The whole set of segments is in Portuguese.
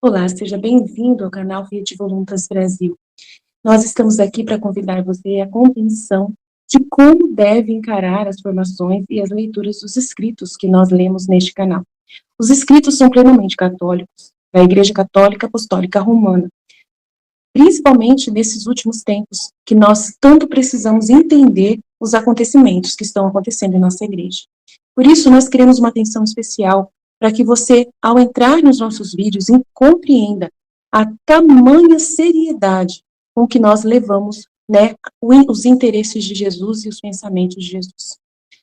Olá, seja bem-vindo ao canal Rede Voluntas Brasil. Nós estamos aqui para convidar você à compreensão de como deve encarar as formações e as leituras dos escritos que nós lemos neste canal. Os escritos são plenamente católicos, da Igreja Católica Apostólica Romana, principalmente nesses últimos tempos, que nós tanto precisamos entender os acontecimentos que estão acontecendo em nossa igreja. Por isso, nós queremos uma atenção especial para que você, ao entrar nos nossos vídeos, compreenda a tamanha seriedade com que nós levamos, né, os interesses de Jesus e os pensamentos de Jesus.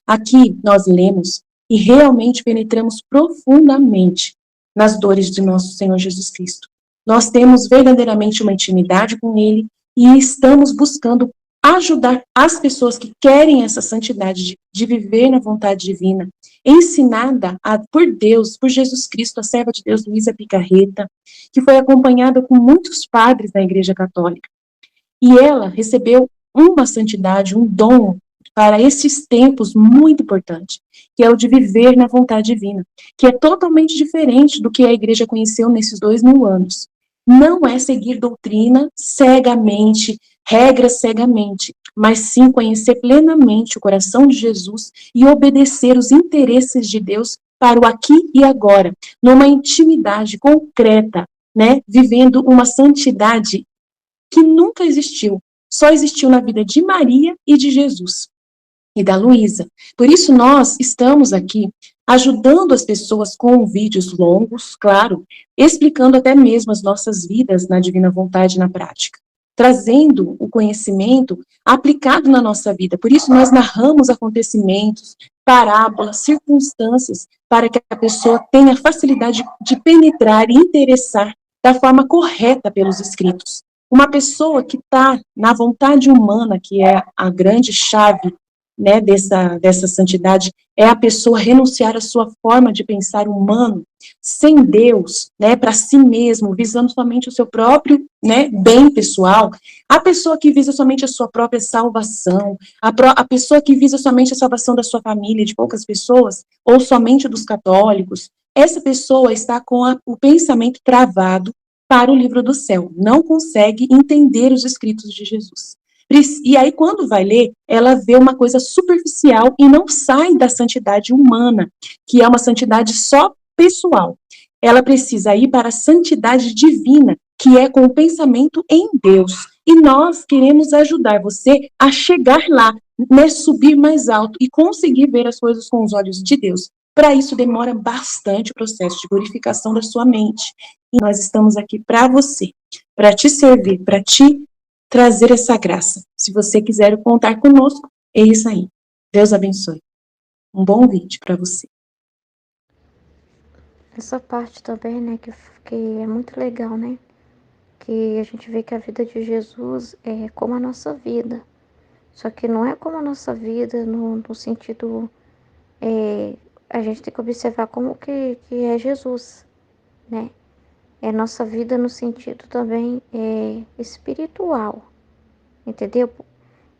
Aqui nós lemos e realmente penetramos profundamente nas dores de nosso Senhor Jesus Cristo. Nós temos verdadeiramente uma intimidade com Ele e estamos buscando ajudar as pessoas que querem essa santidade de viver na vontade divina, ensinada por Deus, por Jesus Cristo, a serva de Deus, Luísa Picarreta, que foi acompanhada com muitos padres da Igreja Católica. E ela recebeu uma santidade, um dom para esses tempos muito importante, que é o de viver na vontade divina, que é totalmente diferente do que a igreja conheceu nesses 2000 anos. Não é seguir doutrina cegamente, regras cegamente, mas sim conhecer plenamente o coração de Jesus e obedecer os interesses de Deus para o aqui e agora, numa intimidade concreta, né, vivendo uma santidade que nunca existiu, só existiu na vida de Maria e de Jesus e da Luísa. Por isso nós estamos aqui ajudando as pessoas com vídeos longos, claro, explicando até mesmo as nossas vidas na divina vontade na prática, trazendo o conhecimento aplicado na nossa vida. Por isso nós narramos acontecimentos, parábolas, circunstâncias, para que a pessoa tenha facilidade de penetrar e interessar da forma correta pelos escritos. Uma pessoa que está na vontade humana, que é a grande chave, né, dessa santidade, é a pessoa renunciar à sua forma de pensar humano, sem Deus, né, para si mesmo, visando somente o seu próprio, né, bem pessoal. A pessoa que visa somente a sua própria salvação, a pessoa que visa somente a salvação da sua família, de poucas pessoas, ou somente dos católicos, essa pessoa está com o pensamento travado para o livro do céu, não consegue entender os escritos de Jesus. E aí, quando vai ler, ela vê uma coisa superficial e não sai da santidade humana, que é uma santidade só pessoal. Ela precisa ir para a santidade divina, que é com o pensamento em Deus. E nós queremos ajudar você a chegar lá, né, subir mais alto e conseguir ver as coisas com os olhos de Deus. Para isso, demora bastante o processo de purificação da sua mente. E nós estamos aqui para você, para te servir, para te trazer essa graça. Se você quiser contar conosco, é isso aí. Deus abençoe. Um bom vídeo para você. Essa parte também, né, que é muito legal, né? Que a gente vê que a vida de Jesus é como a nossa vida. Só que não é como a nossa vida no sentido... a gente tem que observar como que é Jesus, né? É nossa vida no sentido também espiritual, entendeu?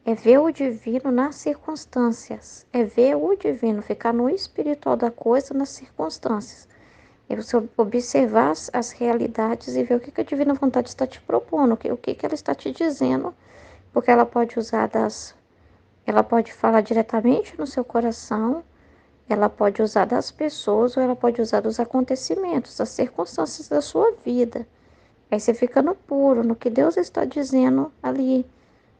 É ver o divino nas circunstâncias. É ver o divino, ficar no espiritual da coisa nas circunstâncias. É você observar as realidades e ver o que a divina vontade está te propondo, o que ela está te dizendo, porque ela pode ela pode falar diretamente no seu coração, ela pode usar das pessoas ou ela pode usar dos acontecimentos, das circunstâncias da sua vida. Aí você fica no puro, no que Deus está dizendo ali,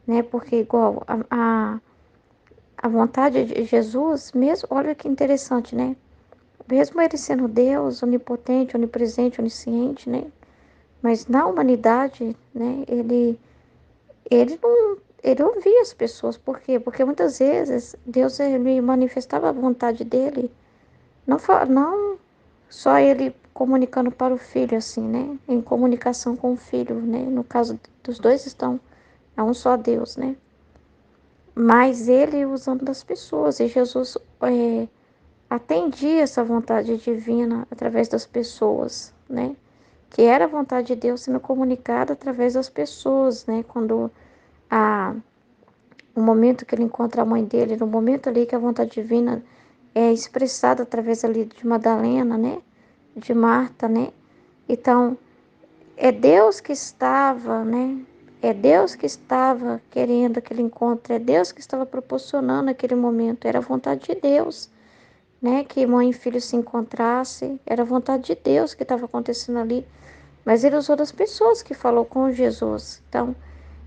né? Porque igual a vontade de Jesus, mesmo, olha que interessante, né? Mesmo ele sendo Deus, onipotente, onipresente, onisciente, né? Mas na humanidade, né? Ele ouvia as pessoas. Por quê? Porque muitas vezes Deus ele manifestava a vontade dele, não só ele comunicando para o filho, assim, né? Em comunicação com o filho, né? No caso dos dois estão, é um só Deus, né? Mas ele usando das pessoas. E Jesus atendia essa vontade divina através das pessoas, né? Que era a vontade de Deus sendo comunicada através das pessoas, né? Quando no momento que ele encontra a mãe dele, no momento ali que a vontade divina é expressada através ali de Madalena, né? De Marta, né? Então, é Deus que estava, né? É Deus que estava querendo aquele encontro, é Deus que estava proporcionando aquele momento, era a vontade de Deus, né? Que mãe e filho se encontrassem, era a vontade de Deus que estava acontecendo ali. Mas ele usou das pessoas que falou com Jesus. Então,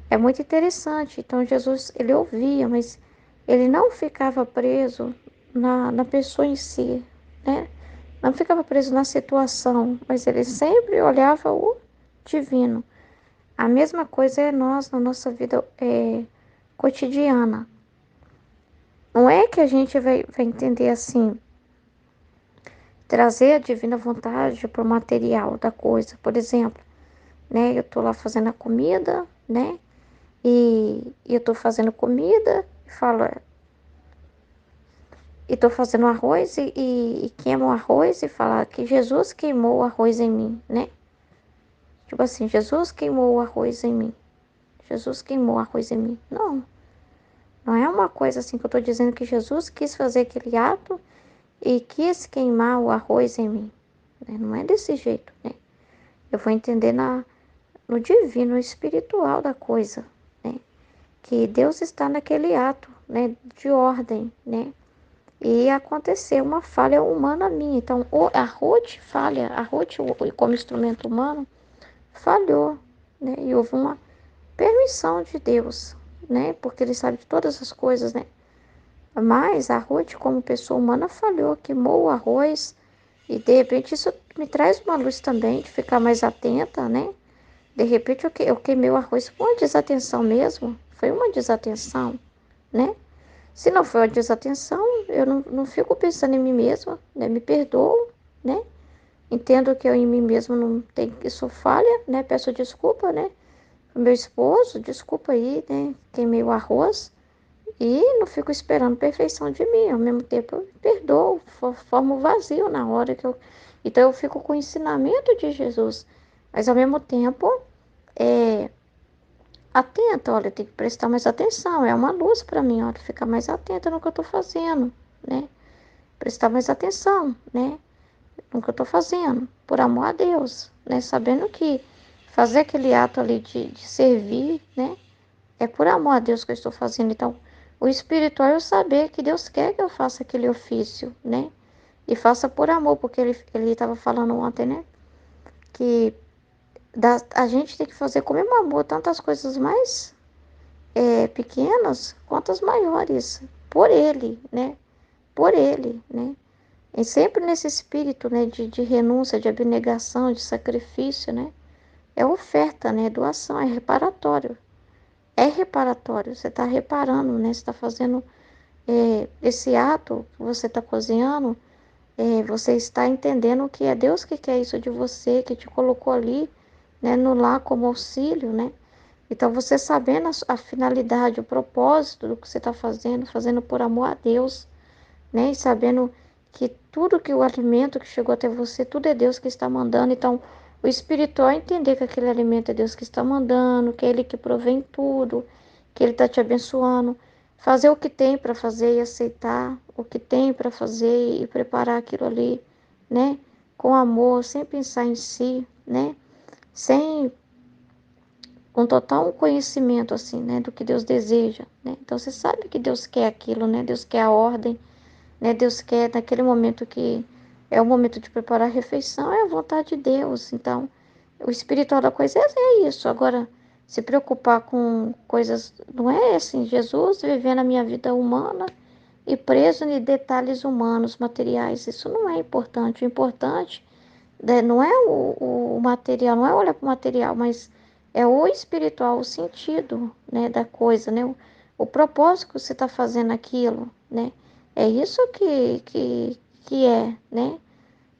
é muito interessante. Então, Jesus, ele ouvia, mas ele não ficava preso na pessoa em si, né? Não ficava preso na situação, mas ele sempre olhava o divino. A mesma coisa é nós na nossa vida cotidiana. Não é que a gente vai entender assim, trazer a divina vontade para o material da coisa. Por exemplo, né? Eu tô lá fazendo a comida, né? E eu tô fazendo comida e falo, e tô fazendo arroz e queimo o arroz e fala que Jesus queimou o arroz em mim, né? Tipo assim, Jesus queimou o arroz em mim. Jesus queimou o arroz em mim. Não, não é uma coisa assim que eu tô dizendo que Jesus quis fazer aquele ato e quis queimar o arroz em mim. Né? Não é desse jeito, né? Eu vou entender no divino, no espiritual da coisa, né? Que Deus está naquele ato, né, de ordem, né? E aconteceu uma falha humana minha. Então, a Ruth falha, a Ruth, como instrumento humano, falhou, né? E houve uma permissão de Deus, né? Porque ele sabe de todas as coisas, né? Mas a Ruth, como pessoa humana, falhou, queimou o arroz. E de repente isso me traz uma luz também de ficar mais atenta, né? De repente eu queimei o arroz por uma desatenção mesmo. Foi uma desatenção, né? Se não foi uma desatenção, eu não fico pensando em mim mesma, né? Me perdoo, né? Entendo que eu em mim mesma não tenho, que sou falha, né? Peço desculpa, né? O meu esposo, desculpa aí, né? Queimei o arroz e não fico esperando perfeição de mim. Ao mesmo tempo, eu me perdoo, formo vazio na hora que eu... Então, eu fico com o ensinamento de Jesus. Mas, ao mesmo tempo, é, atenta, olha, tem que prestar mais atenção. É uma luz para mim, olha, ficar mais atenta no que eu estou fazendo, né? Prestar mais atenção, né? No que eu estou fazendo, por amor a Deus, né? Sabendo que fazer aquele ato ali de servir, né? É por amor a Deus que eu estou fazendo. Então, o espiritual é eu saber que Deus quer que eu faça aquele ofício, né? E faça por amor, porque ele estava falando ontem, né? Que a gente tem que fazer com o mesmo amor tantas coisas mais pequenas quanto as maiores, por Ele, né? Por Ele, né? E sempre nesse espírito, né? De renúncia, de abnegação, de sacrifício, né? É oferta, né? Doação, é reparatório. É reparatório, você está reparando, né? Você está fazendo esse ato que você está cozinhando, você está entendendo que é Deus que quer isso de você, que te colocou ali, né, no lar como auxílio, né? Então, você sabendo a finalidade, o propósito do que você está fazendo, fazendo por amor a Deus, né? E sabendo que tudo que o alimento que chegou até você, tudo é Deus que está mandando. Então, o espiritual é entender que aquele alimento é Deus que está mandando, que é Ele que provém tudo, que Ele está te abençoando. Fazer o que tem para fazer e aceitar o que tem para fazer e preparar aquilo ali, né? Com amor, sem pensar em si, né? Sem com total conhecimento assim, né, do que Deus deseja, né? Então você sabe que Deus quer aquilo, né? Deus quer a ordem, né? Deus quer naquele momento que é o momento de preparar a refeição, é a vontade de Deus. Então, o espiritual da coisa é isso. Agora, se preocupar com coisas, não é assim, Jesus vivendo a minha vida humana e preso em detalhes humanos, materiais, isso não é importante. O importante, né, não é o material, não é olhar para o material, mas é o espiritual, o sentido, né, da coisa, né? O propósito que você está fazendo aquilo, né? É isso que é, né?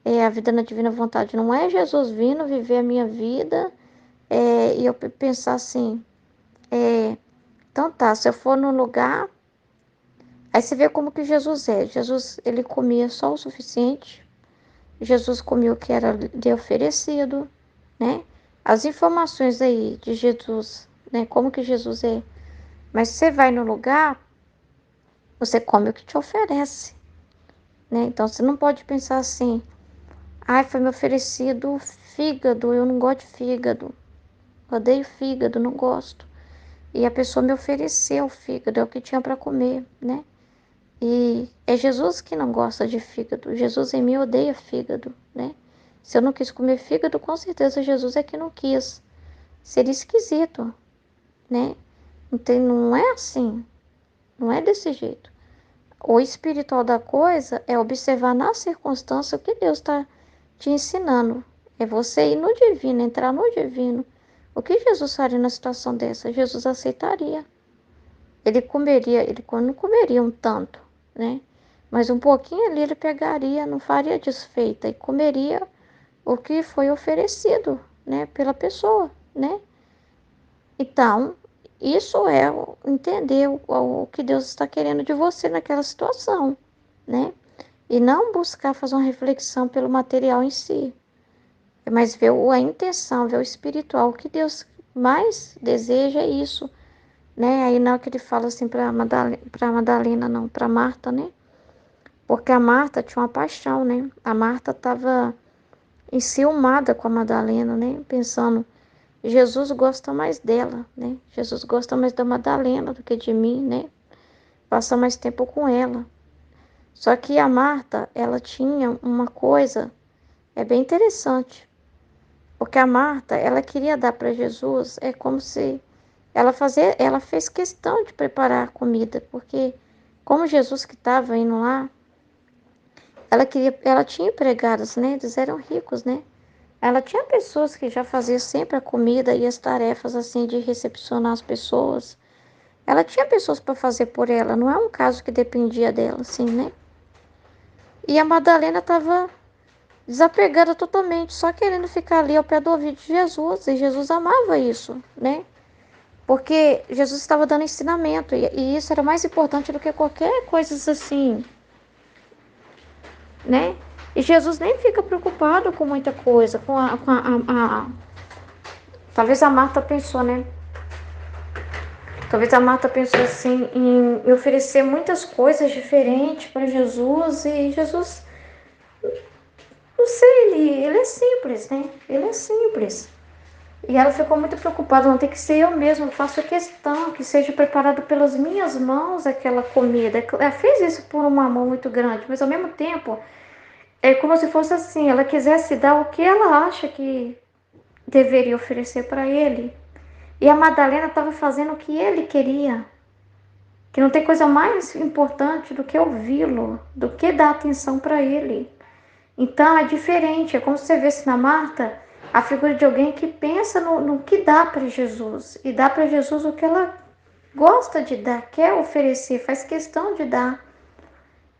É a vida na divina vontade. Não é Jesus vindo viver a minha vida e eu pensar assim, então tá, se eu for num lugar, aí você vê como que Jesus é. Jesus, ele comia só o suficiente. Jesus comia o que era lhe oferecido, né? As informações aí de Jesus, né? Como que Jesus é. Mas você vai no lugar, você come o que te oferece, né? Então você não pode pensar assim, ai, foi me oferecido fígado, eu não gosto de fígado, odeio fígado, não gosto. E a pessoa me ofereceu o fígado, é o que tinha para comer, né? E é Jesus que não gosta de fígado. Jesus em mim odeia fígado, né? Se eu não quis comer fígado, com certeza Jesus é que não quis. Seria esquisito, né? Então, não é assim, não é desse jeito. O espiritual da coisa é observar na circunstância o que Deus está te ensinando. É você ir no divino, entrar no divino. O que Jesus faria na situação dessa? Jesus aceitaria. Ele comeria, ele não comeria um tanto, né? Mas um pouquinho ali ele pegaria, não faria desfeita e comeria o que foi oferecido, né, pela pessoa, né? Então, isso é entender o que Deus está querendo de você naquela situação, né? E não buscar fazer uma reflexão pelo material em si, mas ver a intenção, ver o espiritual, o que Deus mais deseja é isso, né? Aí na hora que ele fala assim para Madalena, não, para Marta, né? Porque a Marta tinha uma paixão, né? A Marta estava enciumada com a Madalena, né? Pensando, Jesus gosta mais dela, né? Jesus gosta mais da Madalena do que de mim, né? Passa mais tempo com ela. Só que a Marta, ela tinha uma coisa, é bem interessante, porque a Marta, ela queria dar para Jesus, é como se ela fez questão de preparar a comida, porque como Jesus que estava indo lá, ela tinha empregados, né? Eles eram ricos, né? Ela tinha pessoas que já faziam sempre a comida e as tarefas assim de recepcionar as pessoas. Ela tinha pessoas para fazer por ela, não é um caso que dependia dela, assim, né? E a Madalena estava desapegada totalmente, só querendo ficar ali ao pé do ouvido de Jesus, e Jesus amava isso, né? Porque Jesus estava dando ensinamento, e isso era mais importante do que qualquer coisa assim, né? E Jesus nem fica preocupado com muita coisa, talvez a Marta pensou, né? Talvez a Marta pensou assim em oferecer muitas coisas diferentes para Jesus, e Jesus, não sei, ele é simples, né? Ele é simples. E ela ficou muito preocupada, não tem que ser eu mesma, eu faço questão que seja preparado pelas minhas mãos aquela comida. Ela fez isso por um amor muito grande, mas ao mesmo tempo, é como se fosse assim, ela quisesse dar o que ela acha que deveria oferecer para ele. E a Madalena estava fazendo o que ele queria, que não tem coisa mais importante do que ouvi-lo, do que dar atenção para ele. Então é diferente, é como se você visse na Marta a figura de alguém que pensa no que dá para Jesus e dá para Jesus o que ela gosta de dar, quer oferecer, faz questão de dar.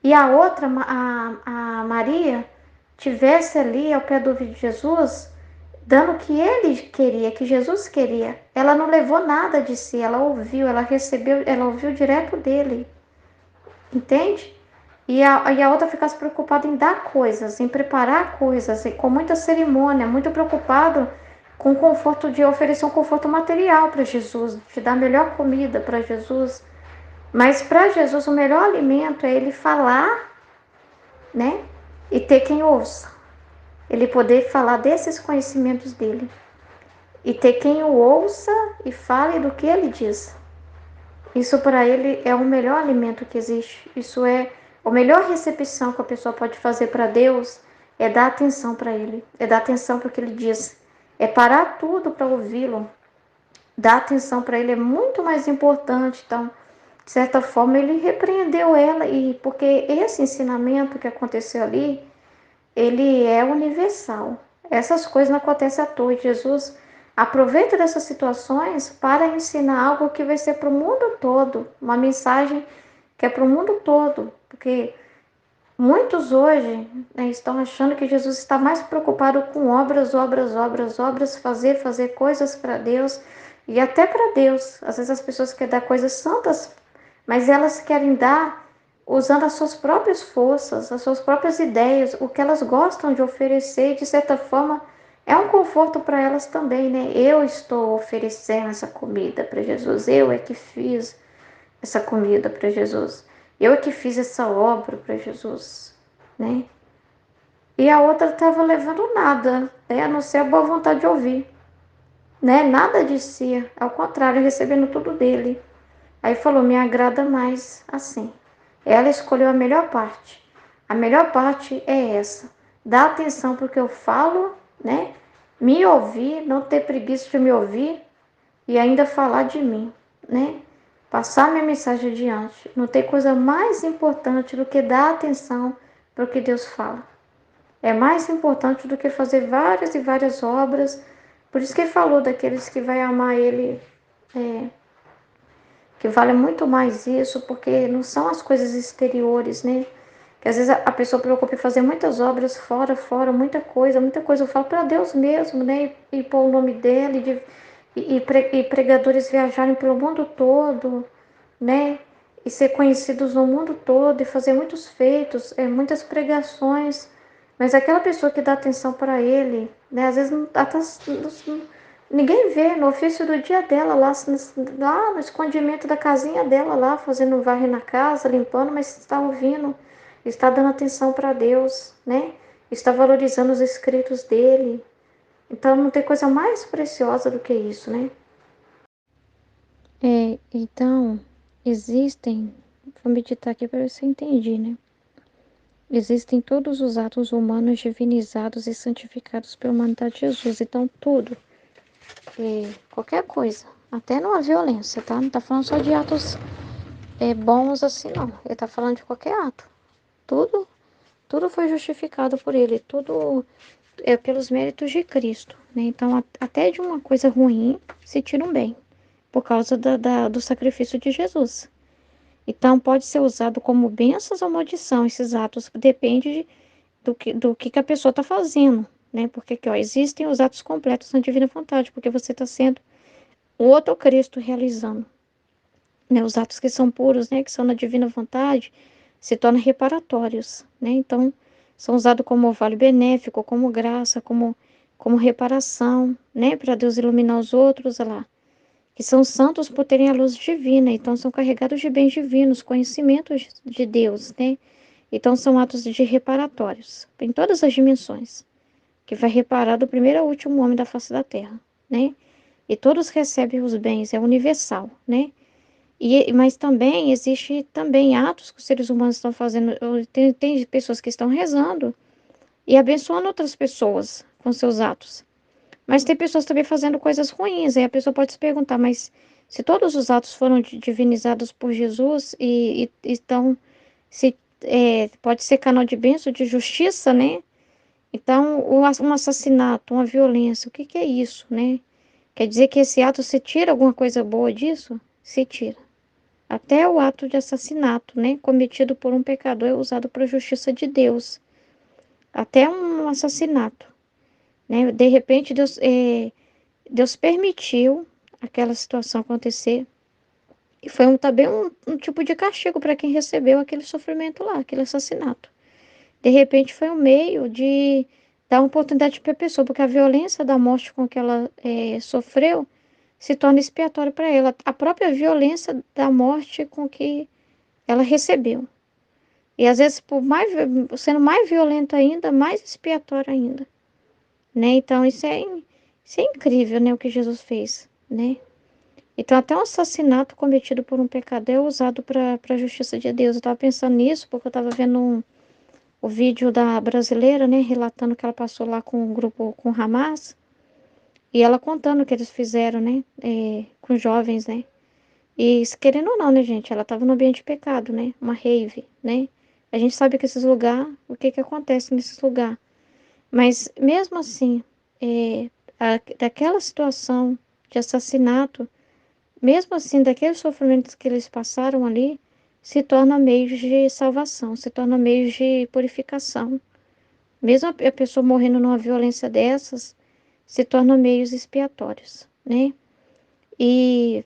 E a outra, a Maria, tivesse ali ao pé do ouvido de Jesus, dando o que ele queria, que Jesus queria. Ela não levou nada de si, ela ouviu, ela recebeu, ela ouviu direto dele. Entende? E a outra ficasse preocupada em dar coisas, em preparar coisas, e com muita cerimônia, muito preocupado com o conforto de oferecer um conforto material para Jesus, de dar a melhor comida para Jesus. Mas para Jesus o melhor alimento é ele falar, né? E ter quem ouça. Ele poder falar desses conhecimentos dele. E ter quem o ouça e fale do que ele diz. Isso para ele é o melhor alimento que existe. Isso é a melhor recepção que a pessoa pode fazer para Deus, é dar atenção para ele, é dar atenção para o que ele diz, é parar tudo para ouvi-lo. Dar atenção para ele é muito mais importante. Então, de certa forma, ele repreendeu ela, e porque esse ensinamento que aconteceu ali, ele é universal. Essas coisas não acontecem à toa. Jesus aproveita dessas situações para ensinar algo que vai ser para o mundo todo, uma mensagem que é para o mundo todo, porque muitos hoje, né, estão achando que Jesus está mais preocupado com obras, obras, obras, obras, fazer coisas para Deus e até para Deus. Às vezes as pessoas querem dar coisas santas, mas elas querem dar usando as suas próprias forças, as suas próprias ideias, o que elas gostam de oferecer, e de certa forma é um conforto para elas também, né? Eu estou oferecendo essa comida para Jesus, eu é que fiz. essa comida para Jesus. Eu é que fiz essa obra para Jesus, né? E a outra estava levando nada, né? A não ser a boa vontade de ouvir, né? Nada de si, ao contrário, recebendo tudo dele. Aí falou, me agrada mais assim. Ela escolheu a melhor parte. A melhor parte é essa. Dar atenção porque eu falo, né? Me ouvir, não ter preguiça de me ouvir e ainda falar de mim, né? Passar minha mensagem adiante. Não tem coisa mais importante do que dar atenção para o que Deus fala. É mais importante do que fazer várias e várias obras. Por isso que ele falou daqueles que vai amar ele, que vale muito mais isso, porque não são as coisas exteriores, né? Que às vezes a pessoa preocupa em fazer muitas obras fora, muita coisa. Eu falo para Deus mesmo, né? E pôr o nome dele, e pregadores viajarem pelo mundo todo, né? E ser conhecidos no mundo todo, e fazer muitos feitos, muitas pregações. Mas aquela pessoa que dá atenção para ele, né? Às vezes ninguém vê no ofício do dia dela, lá no escondimento da casinha dela, lá fazendo varre na casa, limpando, mas está ouvindo, está dando atenção para Deus, né? Está valorizando os escritos dele. Então não tem coisa mais preciosa do que isso, né? Então, existem, vou meditar aqui para ver se eu entendi, né? Existem todos os atos humanos divinizados e santificados pela humanidade de Jesus. Então, tudo, qualquer coisa, até numa violência, tá? Não tá falando só de atos bons assim, não. Ele tá falando de qualquer ato. Tudo, tudo foi justificado por ele, tudo é pelos méritos de Cristo, né? Então, até de uma coisa ruim se tira um bem, por causa do sacrifício de Jesus. Então, pode ser usado como bênçãos ou maldição, esses atos, depende do que a pessoa está fazendo, né? Porque aqui, ó, existem os atos completos na divina vontade, porque você está sendo o outro Cristo realizando, né? Os atos que são puros, né? Que são na divina vontade, se tornam reparatórios, né? Então, são usados como vale benéfico, como graça, como reparação, né? Para Deus iluminar os outros, olha lá. Que são santos por terem a luz divina, então são carregados de bens divinos, conhecimentos de Deus, né? Então são atos de reparatórios, em todas as dimensões, que vai reparar do primeiro ao último homem da face da terra, né? E todos recebem os bens, é universal, né? Mas também existe também atos que os seres humanos estão fazendo. Tem pessoas que estão rezando e abençoando outras pessoas com seus atos. Mas tem pessoas também fazendo coisas ruins. Aí a pessoa pode se perguntar, mas se todos os atos foram divinizados por Jesus e estão, se, pode ser canal de bênção, de justiça, né? Então, um assassinato, uma violência, o que que é isso, né? Quer dizer que esse ato se tira alguma coisa boa disso? Se tira. Até o ato de assassinato, né? Cometido por um pecador é usado para a justiça de Deus. Até um assassinato, né? De repente, Deus permitiu aquela situação acontecer e foi também um tipo de castigo para quem recebeu aquele sofrimento lá, aquele assassinato. De repente foi um meio de dar uma oportunidade para a pessoa, porque a violência da morte com que ela sofreu se torna expiatória para ela. A própria violência da morte com que ela recebeu. E às vezes, sendo mais violenta ainda, mais expiatória ainda. Né? Então, isso é incrível, né, o que Jesus fez, né? Então, até um assassinato cometido por um pecador é usado para a justiça de Deus. Eu estava pensando nisso porque eu estava vendo o vídeo da brasileira, né, relatando que ela passou lá com o grupo, com o Hamas, e ela contando o que eles fizeram, né, com jovens, né. E querendo ou não, né, gente, ela estava no ambiente de pecado, né, uma rave, né. A gente sabe que esses lugares, o que que acontece nesses lugares. Mas mesmo assim, daquela situação de assassinato, mesmo assim, daqueles sofrimentos que eles passaram ali, se torna meios de salvação, se torna meios de purificação. Mesmo a pessoa morrendo numa violência dessas, se torna meios expiatórios, né? E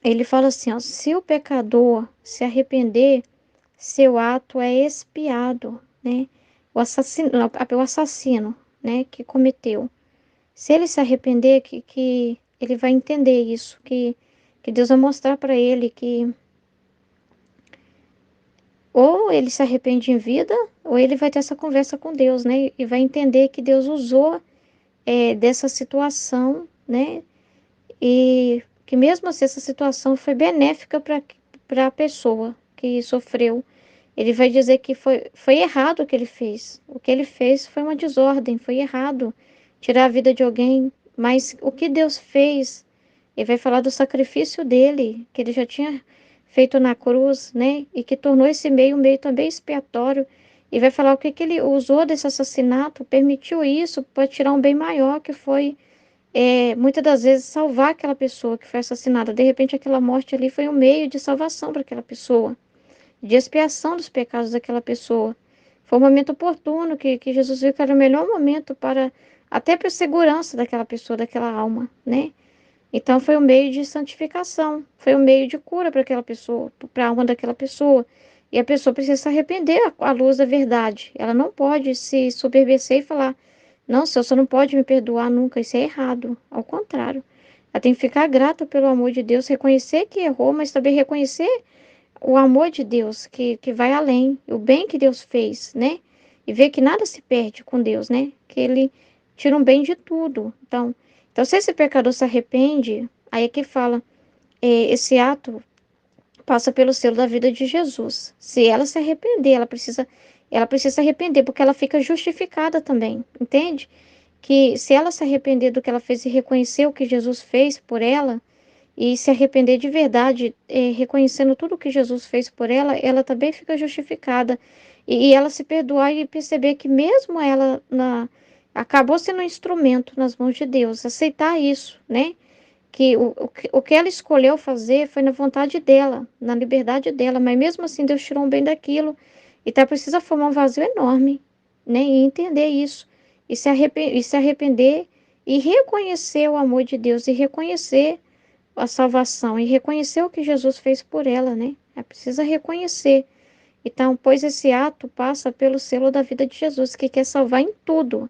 ele fala assim, ó, se o pecador se arrepender, seu ato é expiado, né? O assassino, né, que cometeu. Se ele se arrepender, que ele vai entender isso, que Deus vai mostrar para ele ou ele se arrepende em vida, ou ele vai ter essa conversa com Deus, né? E vai entender que Deus usou dessa situação, né? E que mesmo assim essa situação foi benéfica para a pessoa que sofreu. Ele vai dizer que foi errado o que ele fez. O que ele fez foi uma desordem, foi errado tirar a vida de alguém. Mas o que Deus fez, ele vai falar do sacrifício dele, que ele já tinha feito na cruz, né? E que tornou esse meio um meio também expiatório. E vai falar o que ele usou desse assassinato, permitiu isso para tirar um bem maior, que foi muitas das vezes salvar aquela pessoa que foi assassinada. De repente, aquela morte ali foi um meio de salvação para aquela pessoa, de expiação dos pecados daquela pessoa. Foi um momento oportuno que Jesus viu que era o melhor momento para, até para a segurança daquela pessoa, daquela alma, né? Então foi um meio de santificação, foi um meio de cura para aquela pessoa, para a alma daquela pessoa. E a pessoa precisa se arrepender à luz da verdade. Ela não pode se soberbecer e falar: não, Senhor, você não pode me perdoar nunca, isso é errado. Ao contrário, ela tem que ficar grata pelo amor de Deus, reconhecer que errou, mas também reconhecer o amor de Deus, que vai além, o bem que Deus fez, né? E ver que nada se perde com Deus, né? Que Ele tira um bem de tudo. Então se esse pecador se arrepende, aí é que fala, esse ato passa pelo selo da vida de Jesus. Se ela se arrepender, ela precisa se arrepender, porque ela fica justificada também, entende? Que se ela se arrepender do que ela fez e reconhecer o que Jesus fez por ela, e se arrepender de verdade, reconhecendo tudo o que Jesus fez por ela, ela também fica justificada. E ela se perdoar e perceber que mesmo ela acabou sendo um instrumento nas mãos de Deus, aceitar isso, né? Que o que ela escolheu fazer foi na vontade dela, na liberdade dela, mas mesmo assim Deus tirou um bem daquilo. Então precisa formar um vazio enorme, né? E entender isso, e se arrepender e reconhecer o amor de Deus, e reconhecer a salvação, e reconhecer o que Jesus fez por ela, né? Ela precisa reconhecer. Então, pois esse ato passa pelo selo da vida de Jesus, que quer salvar em tudo,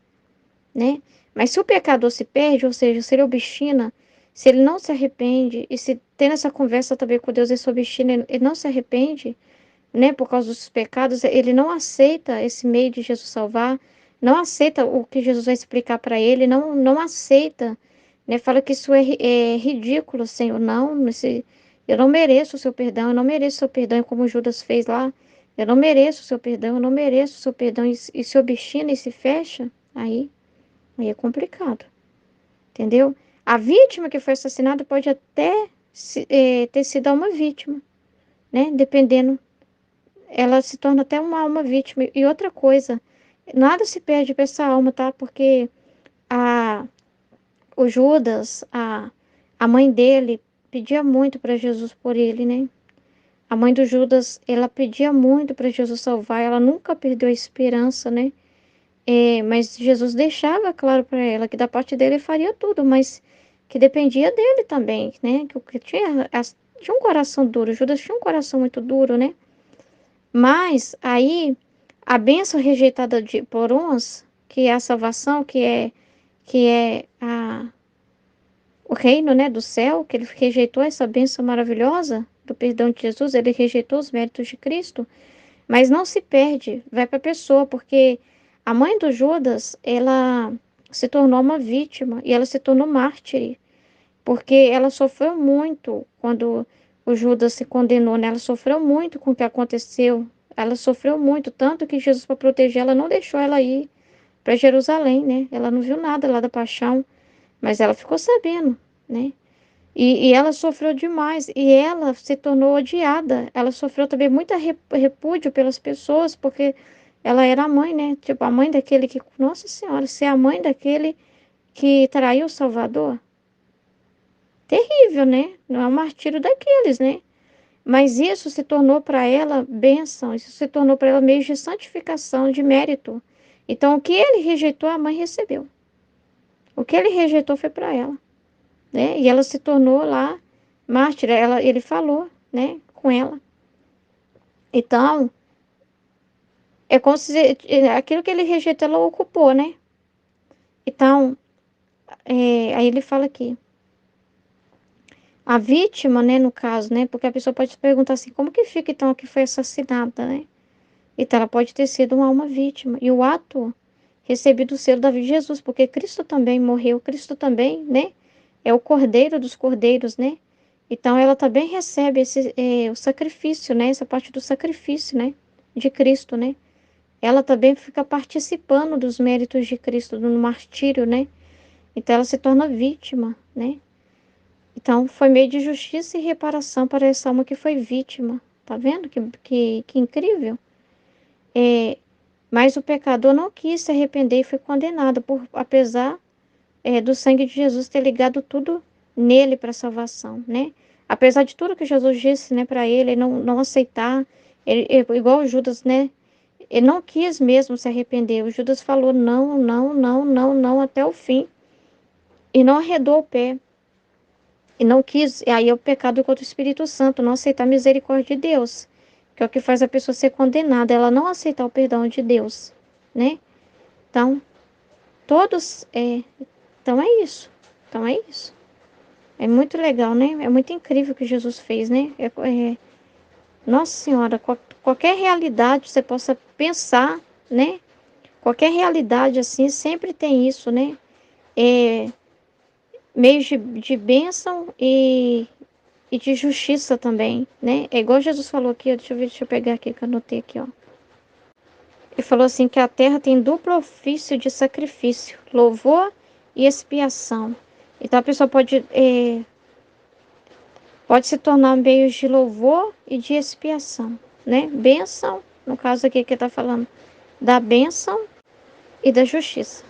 né? Mas se o pecador se perde, ou seja, se ele obstina, se ele não se arrepende, e se tem essa conversa também com Deus, ele se obstina, ele não se arrepende, né, por causa dos pecados, ele não aceita esse meio de Jesus salvar, não aceita o que Jesus vai explicar para ele, não aceita, né, fala que isso é ridículo, Senhor, não, eu não mereço o seu perdão, eu não mereço o seu perdão, como Judas fez lá, eu não mereço o seu perdão, eu não mereço o seu perdão, e se obstina e se fecha, aí é complicado, entendeu? A vítima que foi assassinada pode até ter sido uma vítima, né? Dependendo, ela se torna até uma alma vítima. E outra coisa, nada se perde para essa alma, tá? Porque a, o Judas, a mãe dele, pedia muito para Jesus por ele, né? A mãe do Judas, ela pedia muito para Jesus salvar, ela nunca perdeu a esperança, né? Mas Jesus deixava claro para ela que da parte dele ele faria tudo, mas que dependia dele também, né? Que tinha um coração duro, Judas tinha um coração muito duro, né? Mas aí a bênção rejeitada por uns, que é a salvação, que é o reino, né, do céu, que ele rejeitou essa bênção maravilhosa do perdão de Jesus, ele rejeitou os méritos de Cristo, mas não se perde, vai para a pessoa, porque a mãe do Judas, ela se tornou uma vítima e ela se tornou mártir, porque ela sofreu muito quando o Judas se condenou, né? Ela sofreu muito com o que aconteceu. Ela sofreu muito, tanto que Jesus, para proteger ela, não deixou ela ir para Jerusalém, né? Ela não viu nada lá da paixão, mas ela ficou sabendo, né? E ela sofreu demais, e ela se tornou odiada. Ela sofreu também muito repúdio pelas pessoas, porque ela era a mãe, né? Tipo, a mãe daquele que, Nossa Senhora, ser a mãe daquele que traiu o Salvador. Terrível, né? Não é um martírio daqueles, né? Mas isso se tornou para ela bênção, isso se tornou para ela meio de santificação, de mérito. Então, o que ele rejeitou, a mãe recebeu. O que ele rejeitou foi para ela, né? E ela se tornou lá mártir. Ele falou, né, com ela. Então, é como se aquilo que ele rejeitou, ela ocupou, né? Então, aí ele fala aqui. A vítima, né, no caso, né? Porque a pessoa pode se perguntar assim, como que fica então a que foi assassinada, né? Então, ela pode ter sido uma alma vítima. E o ato recebido o selo da vida de Jesus, porque Cristo também morreu, Cristo também, né? É o Cordeiro dos Cordeiros, né? Então, ela também recebe o sacrifício, né? Essa parte do sacrifício, né? De Cristo, né? Ela também fica participando dos méritos de Cristo no martírio, né? Então, ela se torna vítima, né? Então, foi meio de justiça e reparação para essa alma que foi vítima. Tá vendo que incrível? É, mas o pecador não quis se arrepender e foi condenado, apesar do sangue de Jesus ter ligado tudo nele para a salvação, né? Apesar de tudo que Jesus disse, né, para ele não aceitar, igual Judas, né? Ele não quis mesmo se arrepender. O Judas falou não, não, não, não, não até o fim e não arredou o pé. E não quis, e aí é o pecado contra o Espírito Santo, não aceitar a misericórdia de Deus, que é o que faz a pessoa ser condenada, ela não aceitar o perdão de Deus, né? Então, todos, então é isso, então é isso. É muito legal, né? É muito incrível o que Jesus fez, né? Nossa Senhora, qualquer realidade você possa pensar, né? Qualquer realidade assim, sempre tem isso, né? É, meios de bênção e de justiça também, né? É igual Jesus falou aqui, ó, deixa eu pegar aqui que eu anotei aqui, ó. Ele falou assim que a terra tem duplo ofício de sacrifício, louvor e expiação. Então a pessoa pode se tornar meios de louvor e de expiação, né? Bênção, no caso aqui que está falando da bênção e da justiça.